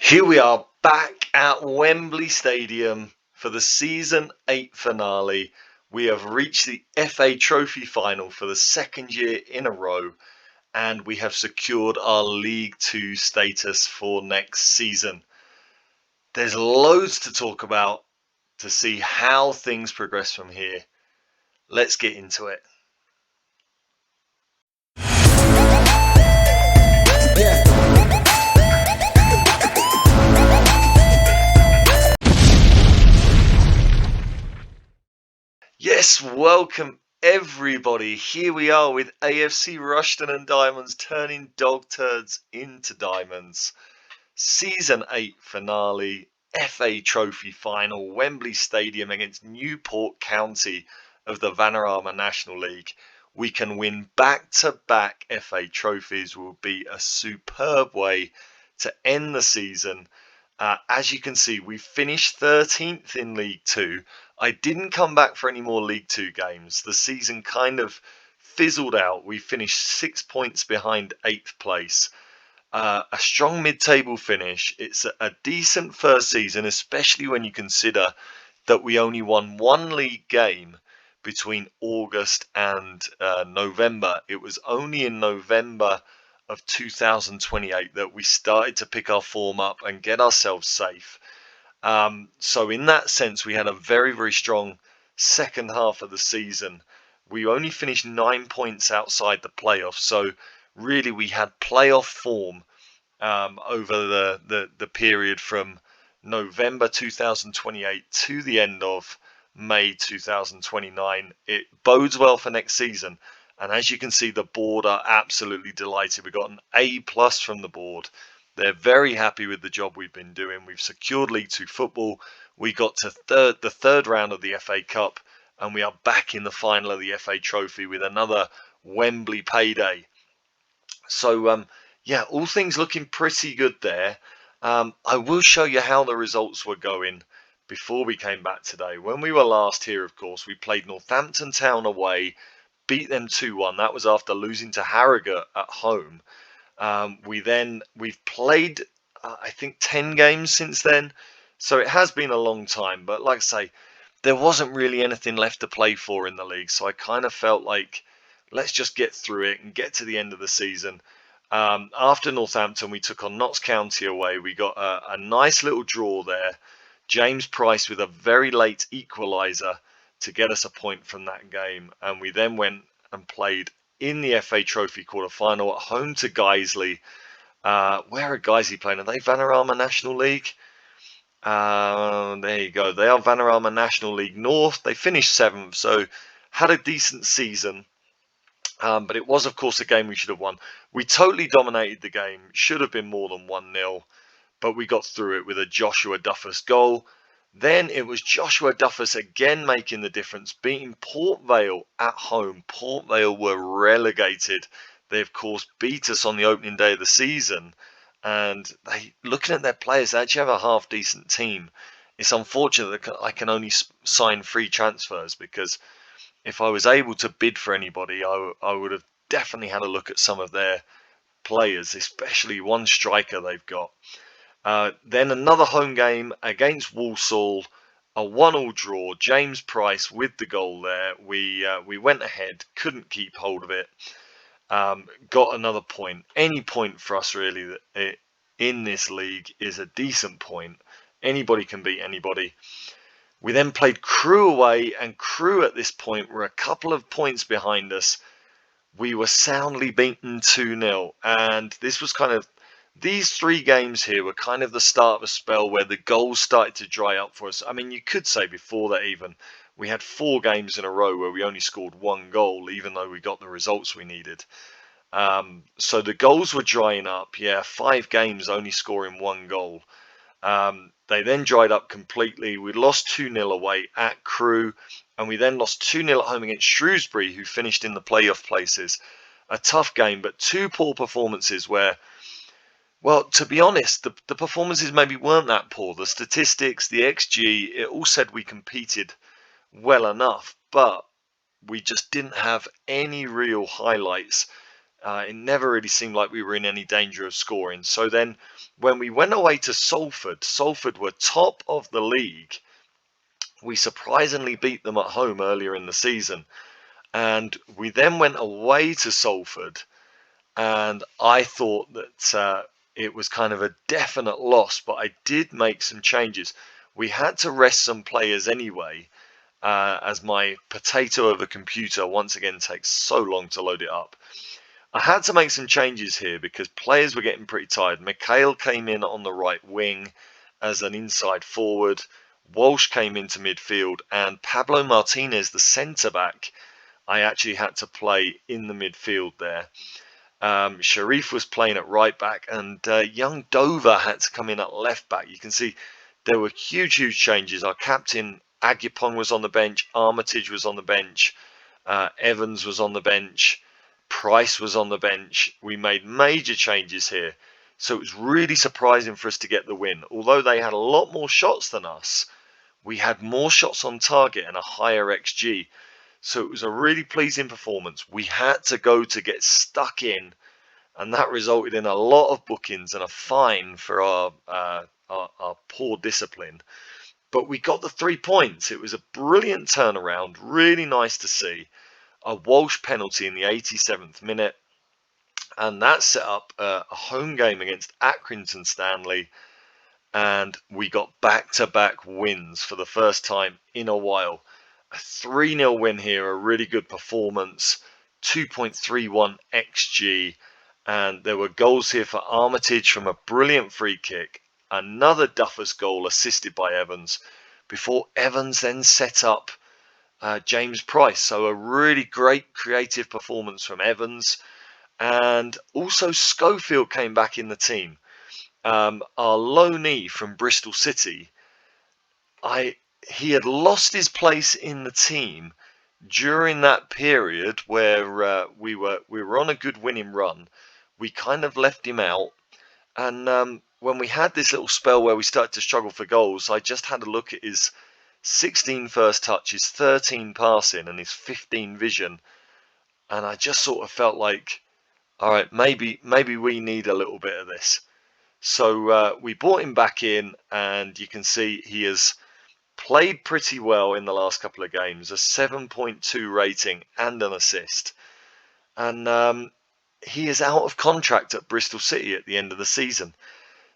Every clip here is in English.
Here we are back at Wembley Stadium for the Season 8 finale. We have reached the FA Trophy final for the second year in a row, and we have secured our League 2 status for next season. There's loads to talk about to see how things progress from here. Let's get into it. Yes, welcome everybody. Here we are with AFC Rushden and Diamonds turning dog turds into diamonds. Season 8 finale, FA Trophy final, Wembley Stadium against Newport County of the Vanarama National League. We can win back-to-back FA trophies will be a superb way to end the season. As you can see, we finished 13th in League 2. I didn't come back for any more League 2 games. The season kind of fizzled out. We finished 6 points behind 8th place. A strong mid-table finish. It's a decent first season, especially when you consider that we only won one league game between August and November. It was only in November of 2028 that we started to pick our form up and get ourselves safe. So in that sense, we had a very, very strong second half of the season. We only finished 9 points outside the playoffs. So really, we had playoff form over the period from November 2028 to the end of May 2029. It bodes well for next season. And as you can see, the board are absolutely delighted. We got an A+ from the board. They're very happy with the job we've been doing. We've secured League 2 football. We got to the third round of the FA Cup, and we are back in the final of the FA Trophy with another Wembley payday. So, yeah, all things looking pretty good there. I will show you how the results were going before we came back today. When we were last here, of course, we played Northampton Town away, beat them 2-1. That was after losing to Harrogate at home. We've played, I think, 10 games since then. So it has been a long time. But like I say, there wasn't really anything left to play for in the league. So I kind of felt like, let's just get through it and get to the end of the season. After Northampton, we took on Notts County away. We got a nice little draw there. James Price with a very late equaliser to get us a point from that game. And we then went and played in the FA Trophy quarter-final at home to Guiseley. Where are Guiseley playing? Are they Vanarama National League? There you go. They are Vanarama National League North. They finished 7th, so had a decent season. But it was, of course, a game we should have won. We totally dominated the game. Should have been more than 1-0, but we got through it with a Joshua Duffus goal. Then it was Joshua Duffus again making the difference, beating Port Vale at home. Port Vale were relegated. They, of course, beat us on the opening day of the season. And looking at their players, they actually have a half-decent team. It's unfortunate that I can only sign free transfers, because if I was able to bid for anybody, I would have definitely had a look at some of their players, especially one striker they've got. Then another home game against Walsall, a 1-1 draw. James Price with the goal there. We went ahead, couldn't keep hold of it. Got another point. Any point for us really in this league is a decent point. Anybody can beat anybody. We then played Crewe away, and Crewe at this point were a couple of points behind us. We were soundly beaten 2-0, and this was kind of, these 3 games here were kind of the start of a spell where the goals started to dry up for us. I mean, you could say before that even, we had 4 games in a row where we only scored 1 goal, even though we got the results we needed. So the goals were drying up. Yeah, 5 games only scoring 1 goal. They then dried up completely. We lost 2-0 away at Crewe, and we then lost 2-0 at home against Shrewsbury, who finished in the playoff places. A tough game, but 2 poor performances where, well, to be honest, the performances maybe weren't that poor. The statistics, the XG, it all said we competed well enough, but we just didn't have any real highlights It never really seemed like we were in any danger of scoring. So then when we went away to Salford were top of the league. We surprisingly beat them at home earlier in the season. And we then went away to Salford, and I thought that it was kind of a definite loss, but I did make some changes. We had to rest some players anyway, as my potato of a computer once again takes so long to load it up. I had to make some changes here because players were getting pretty tired. Mikhail came in on the right wing as an inside forward. Walsh came into midfield, and Pablo Martinez, the centre back, I actually had to play in the midfield there. Sharif was playing at right back, and young Dover had to come in at left back. You can see there were huge changes. Our captain Agupong was on the bench, Armitage was on the bench, Evans was on the bench, Price was on the bench. We made major changes here, so it was really surprising for us to get the win. Although they had a lot more shots than us, we had more shots on target and a higher XG. So it was a really pleasing performance. We had to go to get stuck in, and that resulted in a lot of bookings and a fine for our poor discipline. But we got the 3 points. It was a brilliant turnaround, really nice to see. A Walsh penalty in the 87th minute, and that set up a home game against Accrington Stanley, and we got back-to-back wins for the first time in a while. A 3-0 win here, a really good performance, 2.31 XG, and there were goals here for Armitage from a brilliant free kick, another Duffus goal assisted by Evans, before Evans then set up James Price. So a really great creative performance from Evans, and also Schofield came back in the team. Our loanee from Bristol City, he had lost his place in the team during that period where we were on a good winning run. We kind of left him out, and when we had this little spell where we started to struggle for goals, I just had a look at his 16 first touches, 13 passing, and his 15 vision, and I just sort of felt like, all right, maybe we need a little bit of this. So we brought him back in, and you can see he has played pretty well in the last couple of games, a 7.2 rating and an assist. And he is out of contract at Bristol City at the end of the season.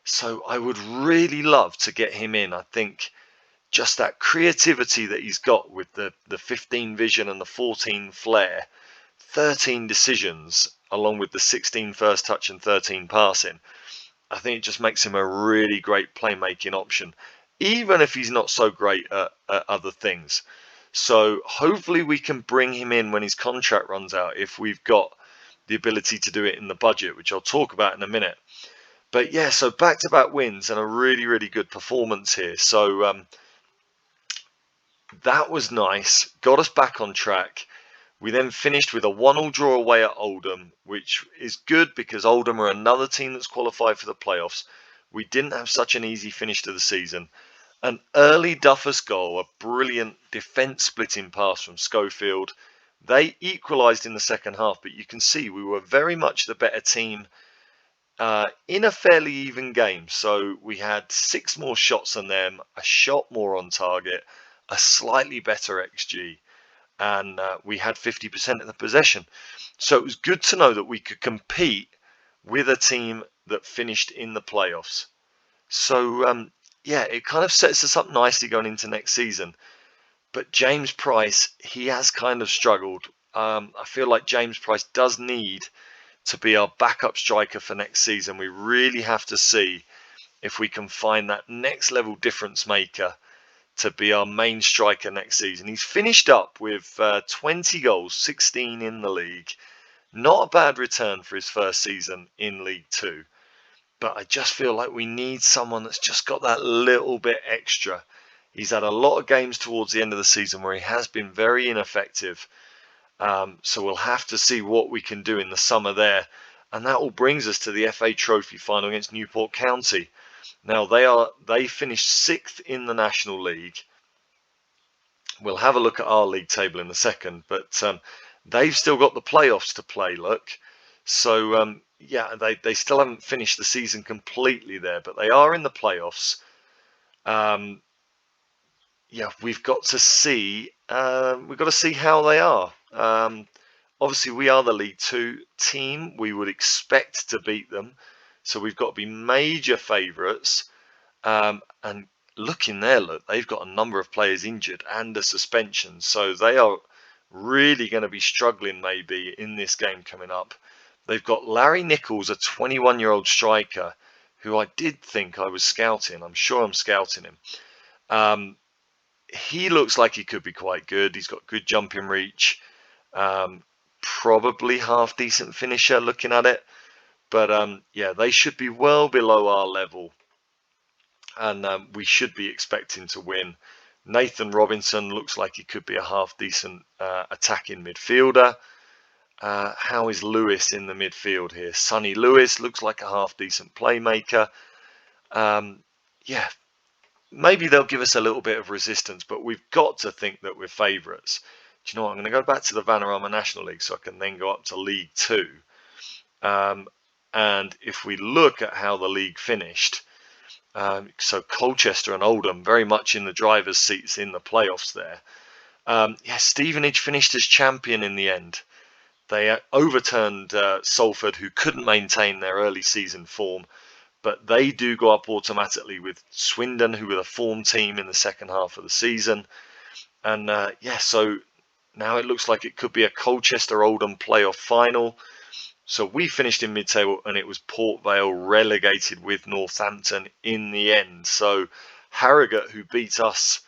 So I would really love to get him in. I think just that creativity that he's got with the 15 vision and the 14 flair, 13 decisions, along with the 16 first touch and 13 passing, I think it just makes him a really great playmaking option, even if he's not so great at other things. So hopefully we can bring him in when his contract runs out, if we've got the ability to do it in the budget, which I'll talk about in a minute. But yeah, so back-to-back wins and a really good performance here. So that was nice, got us back on track. We then finished with a 1-1 draw away at Oldham, which is good because Oldham are another team that's qualified for the playoffs. We didn't have such an easy finish to the season. An early Duffus goal, a brilliant defence-splitting pass from Schofield. They equalised in the second half, but you can see we were very much the better team in a fairly even game. So we had 6 more shots than them, a shot more on target, a slightly better XG, and we had 50% of the possession. So it was good to know that we could compete with a team that finished in the playoffs. So yeah, it kind of sets us up nicely going into next season. But James Price, he has kind of struggled. I feel like James Price does need to be our backup striker for next season. We really have to see if we can find that next level difference maker to be our main striker next season. He's finished up with 20 goals, 16 in the league. Not a bad return for his first season in League Two. But I just feel like we need someone that's just got that little bit extra. He's had a lot of games towards the end of the season where he has been very ineffective. So we'll have to see what we can do in the summer there. And that all brings us to the FA Trophy final against Newport County. Now they finished 6th in the National League. We'll have a look at our league table in a second, but they've still got the playoffs to play, look. So yeah, they still haven't finished the season completely there, but they are in the playoffs. Yeah, we've got to see how they are. Obviously, we are the League Two team. We would expect to beat them, so we've got to be major favourites. And looking there, look, they've got a number of players injured and a suspension, so they are really going to be struggling maybe in this game coming up. They've got Larry Nichols, a 21-year-old striker, who I did think I was scouting. I'm sure I'm scouting him. He looks like he could be quite good. He's got good jumping reach. Probably half decent finisher looking at it. But yeah, they should be well below our level. And we should be expecting to win. Nathan Robinson looks like he could be a half decent attacking midfielder. How is Lewis in the midfield here? Sonny Lewis looks like a half decent playmaker. Yeah, maybe they'll give us a little bit of resistance, but we've got to think that we're favourites. Do you know what? I'm going to go back to the Vanarama National League so I can then go up to League Two. And if we look at how the league finished, so Colchester and Oldham very much in the driver's seats in the playoffs there. Yeah, Stevenage finished as champion in the end. They overturned Salford, who couldn't maintain their early season form. But they do go up automatically with Swindon, who were the form team in the second half of the season. And yeah, so now it looks like it could be a Colchester Oldham playoff final. So we finished in mid-table, and it was Port Vale relegated with Northampton in the end. So Harrogate, who beat us,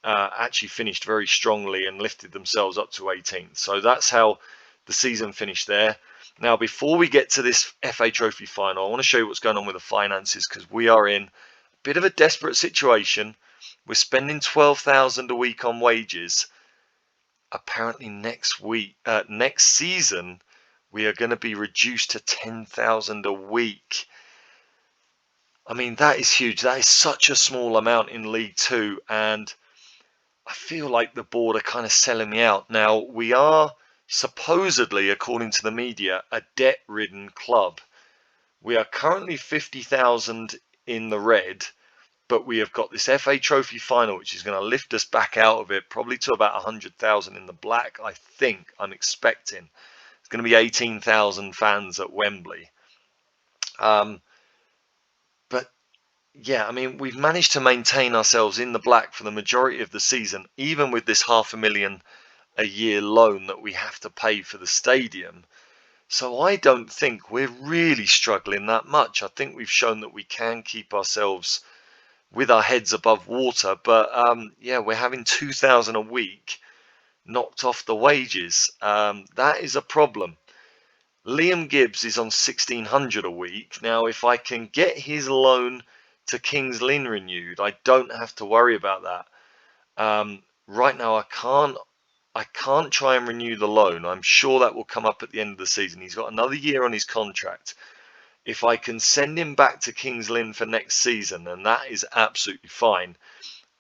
actually finished very strongly and lifted themselves up to 18th. So that's how the season finished there. Now, before we get to this FA Trophy final, I want to show you what's going on with the finances, because we are in a bit of a desperate situation. We're spending 12,000 a week on wages. Apparently next season, we are going to be reduced to 10,000 a week. I mean, that is huge. That is such a small amount in League Two, and I feel like the board are kind of selling me out. Now, we are supposedly, according to the media, a debt-ridden club. We are currently 50,000 in the red, but we have got this FA Trophy final, which is going to lift us back out of it, probably to about 100,000 in the black, I think. I'm expecting. It's going to be 18,000 fans at Wembley. But yeah, I mean, we've managed to maintain ourselves in the black for the majority of the season, even with this $500,000 a year loan that we have to pay for the stadium. So I don't think we're really struggling that much. I think we've shown that we can keep ourselves with our heads above water. But yeah, we're having 2,000 a week knocked off the wages. That is a problem. Liam Gibbs is on 1,600 a week. Now, if I can get his loan to Kings Lynn renewed, I don't have to worry about that. Right now, I can't try and renew the loan. I'm sure that will come up at the end of the season. He's got another year on his contract. If I can send him back to Kings Lynn for next season, then that is absolutely fine.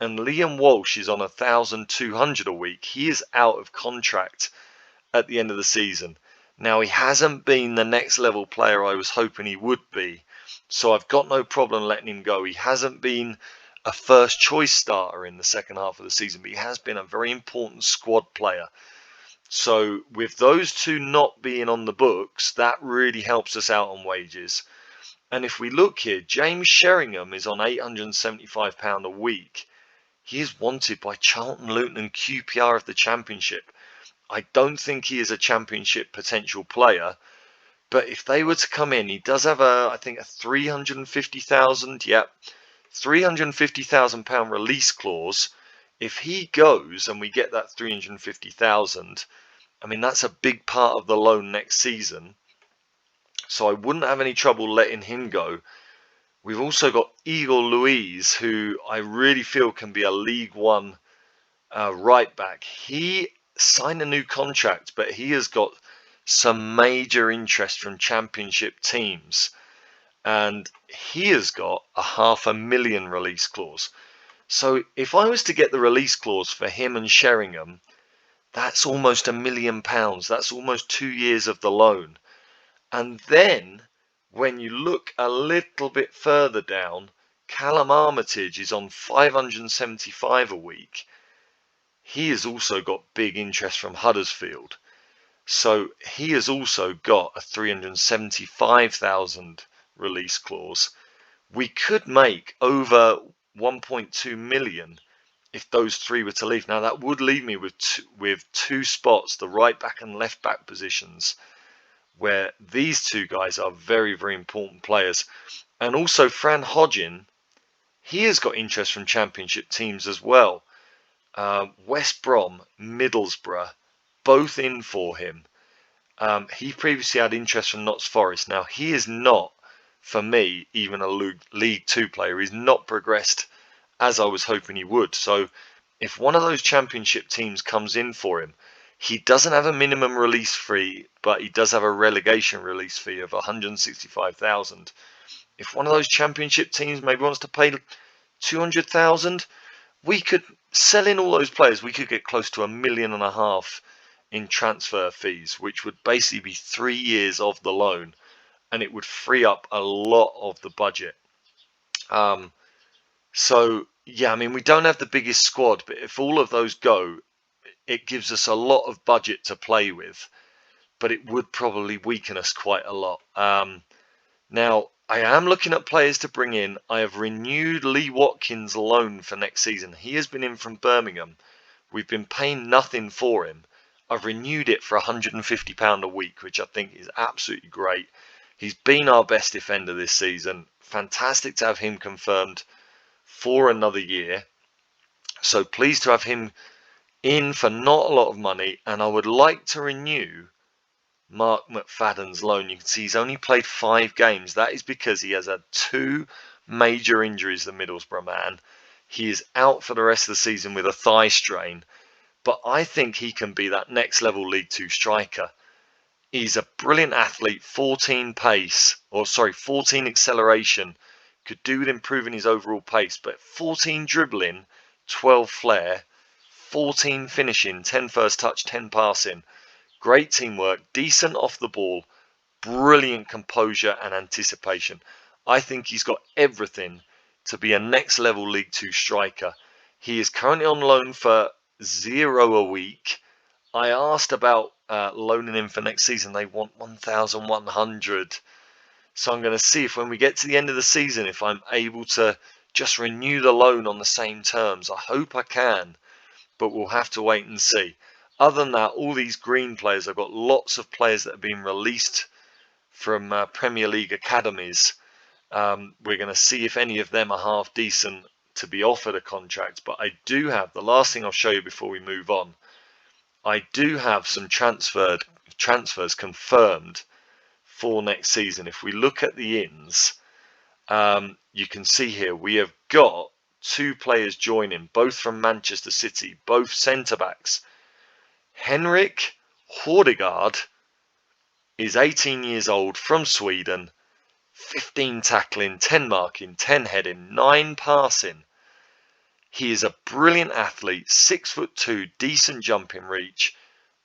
And Liam Walsh is on 1,200 a week. He is out of contract at the end of the season. Now, he hasn't been the next level player I was hoping he would be, so I've got no problem letting him go. He hasn't been a first choice starter in the second half of the season, but he has been a very important squad player. So with those two not being on the books, that really helps us out on wages. And if we look here, James Sheringham is on £875 a week. He is wanted by Charlton, Luton and QPR of the Championship. I don't think he is a Championship potential player, but if they were to come in, he does have I think a 350,000, £350,000 release clause. If he goes and we get that 350,000, I mean, that's a big part of the loan next season. So I wouldn't have any trouble letting him go. We've also got Igor Luiz, who I really feel can be a League One right back. He signed a new contract, but he has got some major interest from Championship teams. And he has got a £500,000 release clause. So if I was to get the release clause for him and Sheringham, that's almost £1 million. That's almost 2 years of the loan. And then when you look a little bit further down, Callum Armitage is on 575 a week. He has also got big interest from Huddersfield. So he has also got a 375,000 release clause. We could make over 1.2 million if those three were to leave. Now that would leave me with two spots, the right back and left back positions, where these two guys are very, very important players. And also Fran Hodgin, he has got interest from Championship teams as well. West Brom, Middlesbrough, both in for him. He previously had interest from Notts Forest. Now, he is not, for me, even a League Two player. He's not progressed as I was hoping he would. So, if one of those Championship teams comes in for him, he doesn't have a minimum release fee, but he does have a relegation release fee of 165,000. If one of those Championship teams maybe wants to pay 200,000, we could sell in all those players. We could get close to $1.5 million in transfer fees, which would basically be 3 years of the loan, and it would free up a lot of the budget. So yeah, I mean, we don't have the biggest squad, but if all of those go, it gives us a lot of budget to play with, but it would probably weaken us quite a lot. Now, I am looking at players to bring in. I have renewed Lee Watkins' loan for next season. He has been in from Birmingham. We've been paying nothing for him. I've renewed it for £150 a week, which I think is absolutely great. He's been our best defender this season. Fantastic to have him confirmed for another year. So pleased to have him in for not a lot of money. And I would like to renew Mark McFadden's loan. You can see he's only played 5 games. That is because he has had 2 major injuries, the Middlesbrough man. He is out for the rest of the season with a thigh strain. But I think he can be that next level League Two striker. He's a brilliant athlete, 14 acceleration. Could do with improving his overall pace, but 14 dribbling, 12 flair, 14 finishing, 10 first touch, 10 passing. Great teamwork, decent off the ball, brilliant composure and anticipation. I think he's got everything to be a next level League Two striker. He is currently on loan for £0 a week. I asked about loaning him for next season. They want 1,100. So I'm going to see if when we get to the end of the season, if I'm able to just renew the loan on the same terms. I hope I can, but we'll have to wait and see. Other than that, all these green players, I've got lots of players that have been released from Premier League academies. We're going to see if any of them are half decent to be offered a contract. But I do have, the last thing I'll show you before we move on, I do have some transfers confirmed for next season. If we look at the ins, you can see here we have got 2 players joining, both from Manchester City, both centre-backs. Henrik Hordegaard is 18 years old, from Sweden, 15 tackling, 10 marking, 10 heading, 9 passing. He is a brilliant athlete, 6'2", decent jumping reach,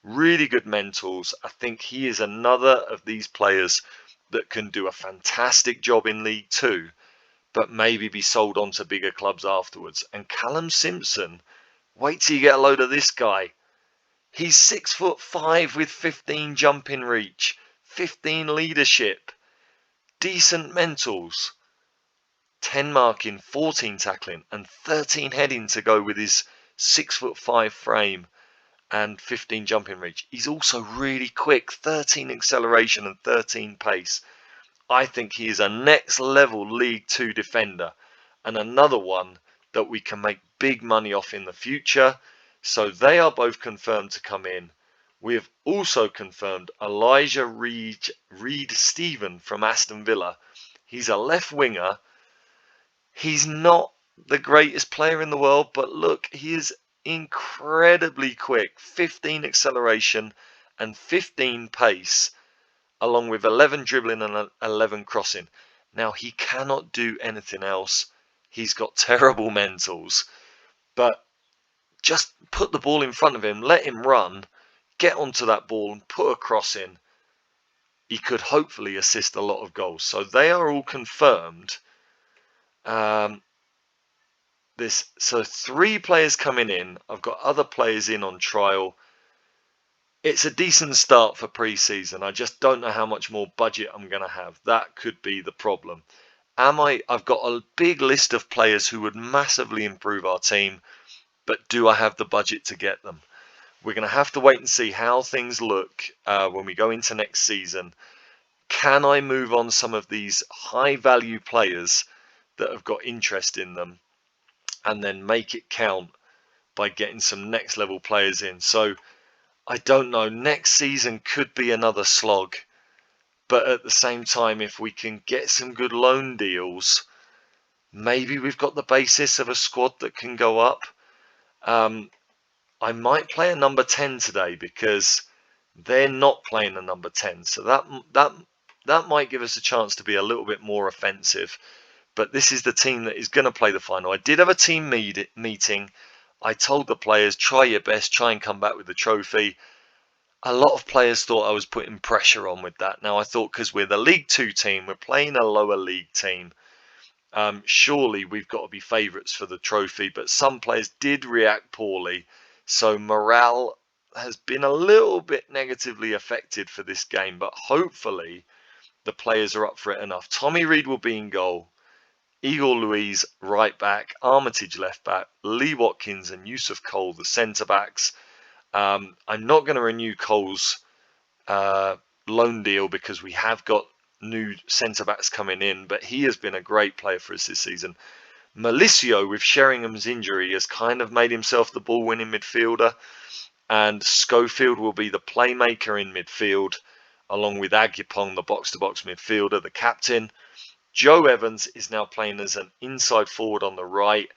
really good mentals. I think he is another of these players that can do a fantastic job in League Two, but maybe be sold on to bigger clubs afterwards. And Callum Simpson, wait till you get a load of this guy. He's 6'5" with 15 jumping reach, 15 leadership, decent mentals, 10 marking, 14 tackling, and 13 heading to go with his 6'5" frame and 15 jumping reach. He's also really quick, 13 acceleration and 13 pace. I think he is a next level League Two defender, and another one that we can make big money off in the future. So they are both confirmed to come in. We have also confirmed Elijah Reed-Stephen from Aston Villa. He's a left winger. He's not the greatest player in the world, but look, he is incredibly quick. 15 acceleration and 15 pace, along with 11 dribbling and 11 crossing. Now, he cannot do anything else. He's got terrible mentals, but just put the ball in front of him, let him run, get onto that ball and put a cross in. he could hopefully assist a lot of goals. So they are all confirmed. So 3 players coming in. I've got other players in on trial. It's a decent start for pre-season. I just don't know how much more budget I'm going to have. That could be the problem. I've got a big list of players who would massively improve our team, but do I have the budget to get them? We're going to have to wait and see how things look when we go into next season. Can I move on some of these high value players that have got interest in them and then make it count by getting some next level players in? So I don't know. Next season could be another slog. But at the same time, if we can get some good loan deals, maybe we've got the basis of a squad that can go up. I might play a number 10 today because they're not playing a number 10. So that might give us a chance to be a little bit more offensive. But this is the team that is going to play the final. I did have a team meeting. I told the players, try your best, try and come back with the trophy. A lot of players thought I was putting pressure on with that. Now, I thought because we're the League 2 team, we're playing a lower league team, surely we've got to be favourites for the trophy. But some players did react poorly. So morale has been a little bit negatively affected for this game. But hopefully the players are up for it enough. Tommy Reed will be in goal. Igor Luiz right back. Armitage left back. Lee Watkins and Yusuf Cole the centre backs. I'm not going to renew Cole's loan deal because we have got new centre-backs coming in, but he has been a great player for us this season. Malicio, with Sheringham's injury, has kind of made himself the ball-winning midfielder, and Schofield will be the playmaker in midfield, along with Agyapong, the box-to-box midfielder, the captain. Joe Evans is now playing as an inside forward on the right.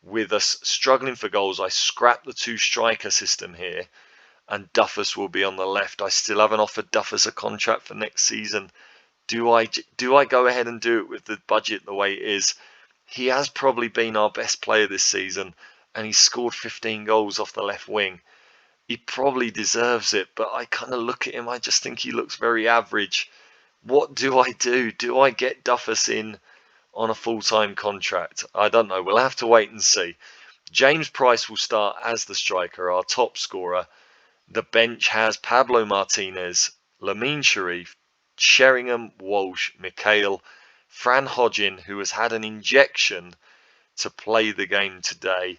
With us struggling for goals, I scrapped the 2 striker system here, and Duffus will be on the left. I still haven't offered Duffus a contract for next season. Do I go ahead and do it with the budget the way it is? He has probably been our best player this season, and he's scored 15 goals off the left wing. He probably deserves it, but I kind of look at him, I just think he looks very average. What do I do? Do I get Duffus in on a full-time contract? I don't know. We'll have to wait and see. James Price will start as the striker, our top scorer. The bench has Pablo Martinez, Lamine Sharif, Sheringham, Walsh, Mikhail, Fran Hodgin, who has had an injection to play the game today.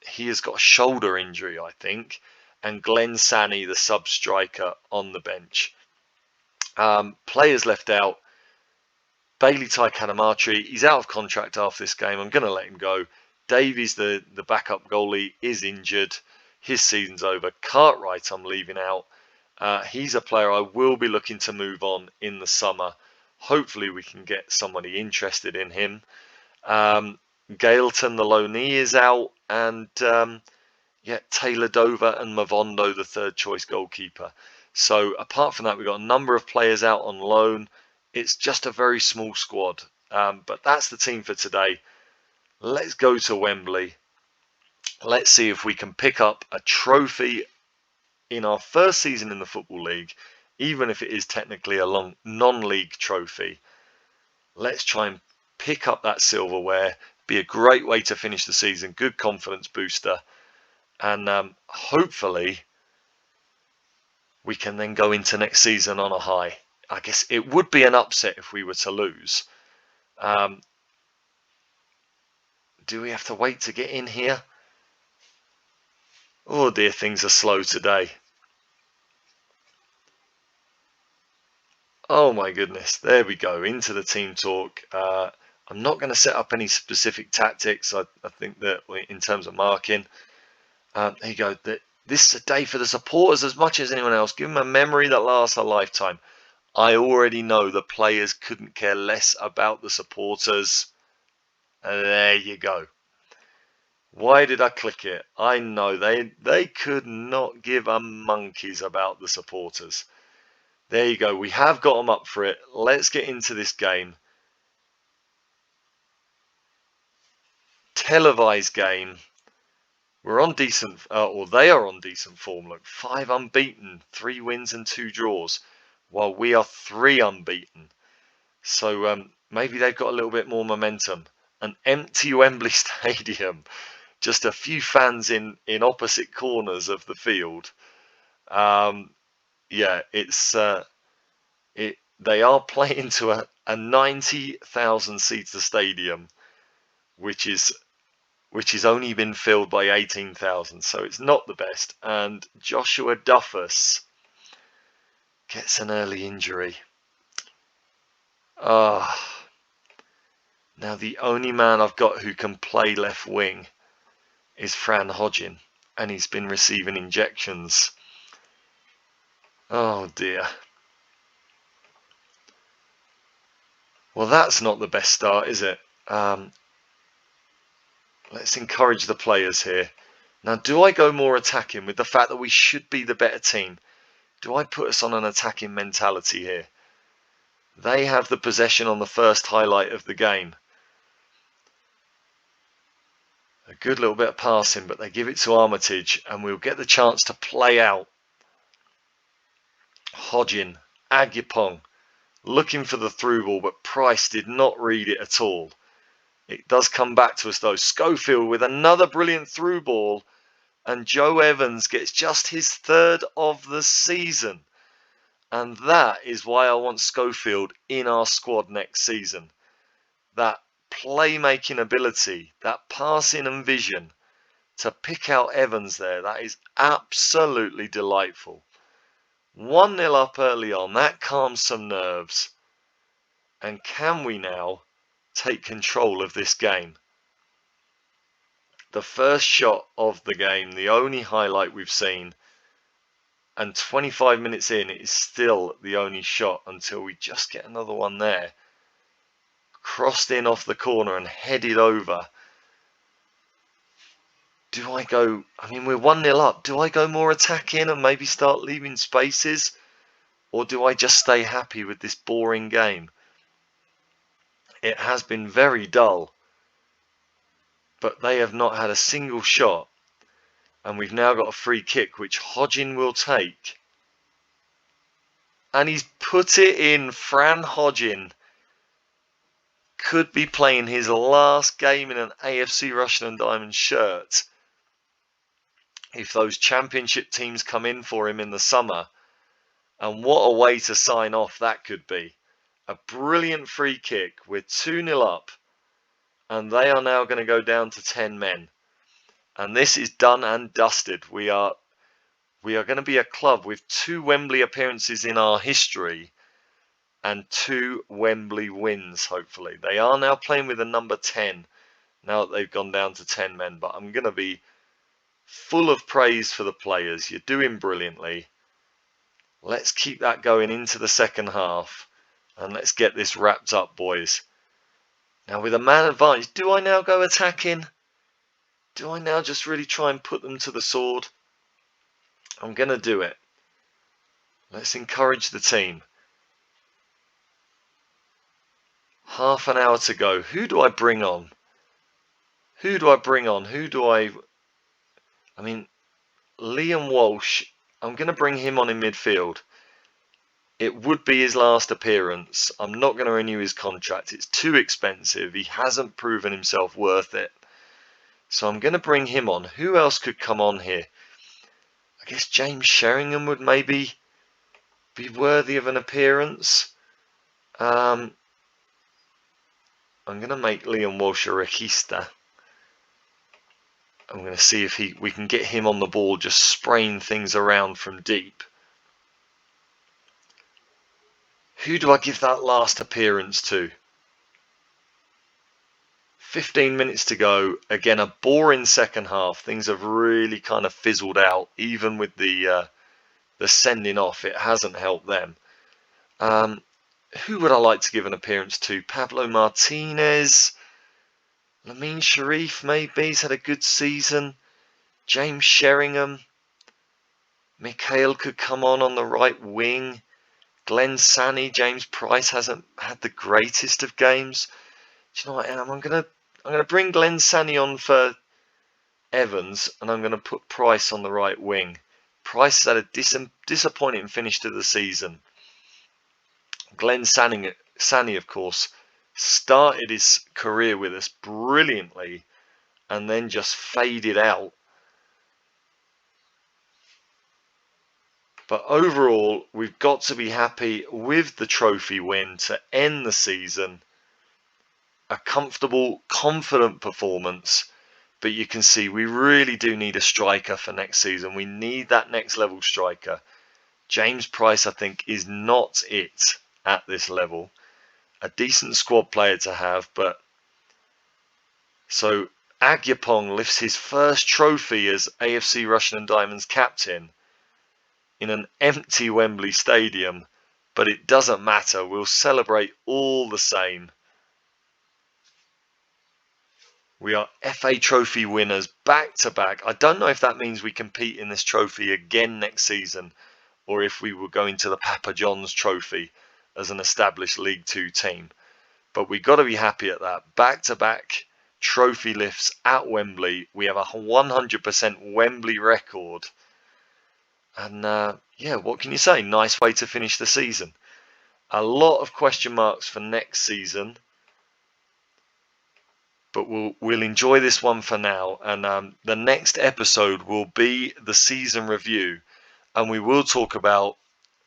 He has got a shoulder injury, I think, and Glenn Sanney, the sub-striker, on the bench. Players left out. Bailey Tykanamatri, he's out of contract after this game. I'm going to let him go. Davies, the backup goalie, is injured. His season's over. Cartwright, I'm leaving out. He's a player I will be looking to move on in the summer. Hopefully we can get somebody interested in him. Gailton, the loanee, is out. And Taylor Dover and Mavondo, the third choice goalkeeper. So apart from that, we've got a number of players out on loan. It's just a very small squad. But that's the team for today. Let's go to Wembley. Let's see if we can pick up a trophy in our first season in the Football League, even if it is technically a non-league trophy. Let's try and pick up that silverware. Be a great way to finish the season. Good confidence booster. And hopefully we can then go into next season on a high. I guess it would be an upset if we were to lose. Do we have to wait to get in here? Oh dear, things are slow today. Oh my goodness, there we go, into the team talk. I'm not going to set up any specific tactics. I think that in terms of marking, there you go. This is a day for the supporters as much as anyone else. Give them a memory that lasts a lifetime. I already know the players couldn't care less about the supporters. There you go. Why did I click it? I know they could not give a monkeys about the supporters. There you go. We have got them up for it. Let's get into this game. Televised game. We're on decent, or they are on decent form. Look, 5 unbeaten, 3 wins and 2 draws. while we are 3 unbeaten. So maybe they've got a little bit more momentum. An empty Wembley Stadium, just a few fans in opposite corners of the field. Yeah, they are playing to a 90,000 seater stadium, which is only been filled by 18,000, so it's not the best. And Joshua Duffus gets an early injury. Now the only man I've got who can play left wing is Fran Hodgin, and he's been receiving injections. Oh dear. Well, that's not the best start, is it? Let's encourage the players here. Now, do I go more attacking with the fact that we should be the better team? Do I put us on an attacking mentality here? They have the possession on the first highlight of the game. A good little bit of passing, but they give it to Armitage, and we'll get the chance to play out. Hodgin, Agupong, looking for the through ball, but Price did not read it at all. It does come back to us though. Schofield with another brilliant through ball, and Joe Evans gets just his 3rd of the season. And that is why I want Schofield in our squad next season. That playmaking ability, that passing and vision to pick out Evans there, that is absolutely delightful. 1-0 up early on, that calms some nerves. And can we now take control of this game? The first shot of the game, the only highlight we've seen, and 25 minutes in, it is still the only shot until we just get another one there. Crossed in off the corner and headed over. Do I go, I mean, we're 1-0 up. Do I go more attacking and maybe start leaving spaces? Or do I just stay happy with this boring game? It has been very dull. But they have not had a single shot. And we've now got a free kick, which Hodgin will take. And he's put it in. Fran Hodgin could be playing his last game in an AFC Rushden and Diamonds shirt if those championship teams come in for him in the summer. And what a way to sign off that could be. A brilliant free kick. We're 2-0 up. And they are now going to go down to 10 men. And this is done and dusted. We are going to be a club with 2 Wembley appearances in our history and 2 Wembley wins, hopefully. They are now playing with a number 10 now that they've gone down to 10 men. But I'm going to be full of praise for the players. You're doing brilliantly. Let's keep that going into the second half. And let's get this wrapped up, boys. Now with a man advantage, do I now go attacking? Do I now just really try and put them to the sword? I'm going to do it. Let's encourage the team. Half an hour to go. Who do I bring on? Who do I bring on? I mean, Liam Walsh, I'm going to bring him on in midfield. It would be his last appearance. I'm not going to renew his contract. It's too expensive. He hasn't proven himself worth it. So I'm going to bring him on. Who else could come on here? I guess James Sheringham would maybe be worthy of an appearance. I'm going to make Liam Walsh a regista. I'm going to see if we can get him on the ball, just spraying things around from deep. Who do I give that last appearance to? 15 minutes to go. Again, a boring second half. Things have really kind of fizzled out. Even with the sending off, it hasn't helped them. Who would I like to give an appearance to? Pablo Martinez. Lamine Sharif, maybe. He's had a good season. James Sheringham. Mikhail could come on the right wing. Glenn Sanney, James Price hasn't had the greatest of games. Do you know what? I'm going to bring Glenn Sanney on for Evans, and I'm going to put Price on the right wing. Price has had a disappointing finish to the season. Glenn Sani, of course, started his career with us brilliantly and then just faded out. But overall, we've got to be happy with the trophy win to end the season. A comfortable, confident performance. But you can see we really do need a striker for next season. We need that next level striker. James Price, I think, is not it at this level. A decent squad player to have, but so Agyapong lifts his first trophy as AFC Rushden and Diamonds captain in an empty Wembley Stadium, but it doesn't matter. We'll celebrate all the same. We are FA Trophy winners back to back. I don't know if that means we compete in this trophy again next season, or if we will go into the Papa John's Trophy as an established League Two team. But we've got to be happy at that. Back-to-back trophy lifts at Wembley. We have a 100% Wembley record. And yeah, what can you say? Nice way to finish the season. A lot of question marks for next season. But we'll enjoy this one for now. And the next episode will be the season review. And we will talk about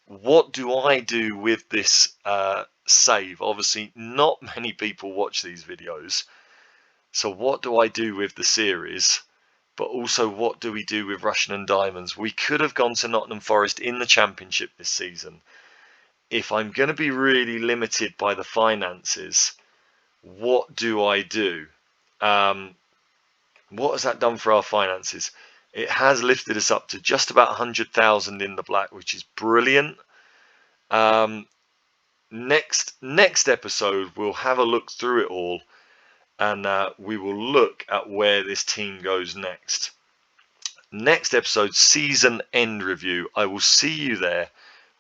what do I do with this save. Obviously, not many people watch these videos. So what do I do with the series? But also, what do we do with Rushden and Diamonds? We could have gone to Nottingham Forest in the Championship this season. If I'm going to be really limited by the finances, what do I do? What has that done for our finances? It has lifted us up to just about 100,000 in the black, which is brilliant. Next episode, we'll have a look through it all, and we will look at where this team goes next. Next episode, season end review. I will see you there.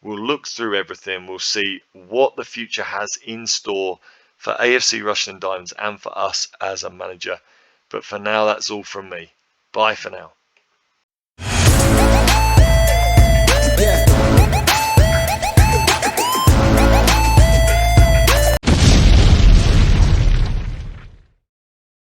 We'll look through everything. We'll see what the future has in store for AFC Rushden Diamonds and for us as a manager. But for now, that's all from me. Bye for now.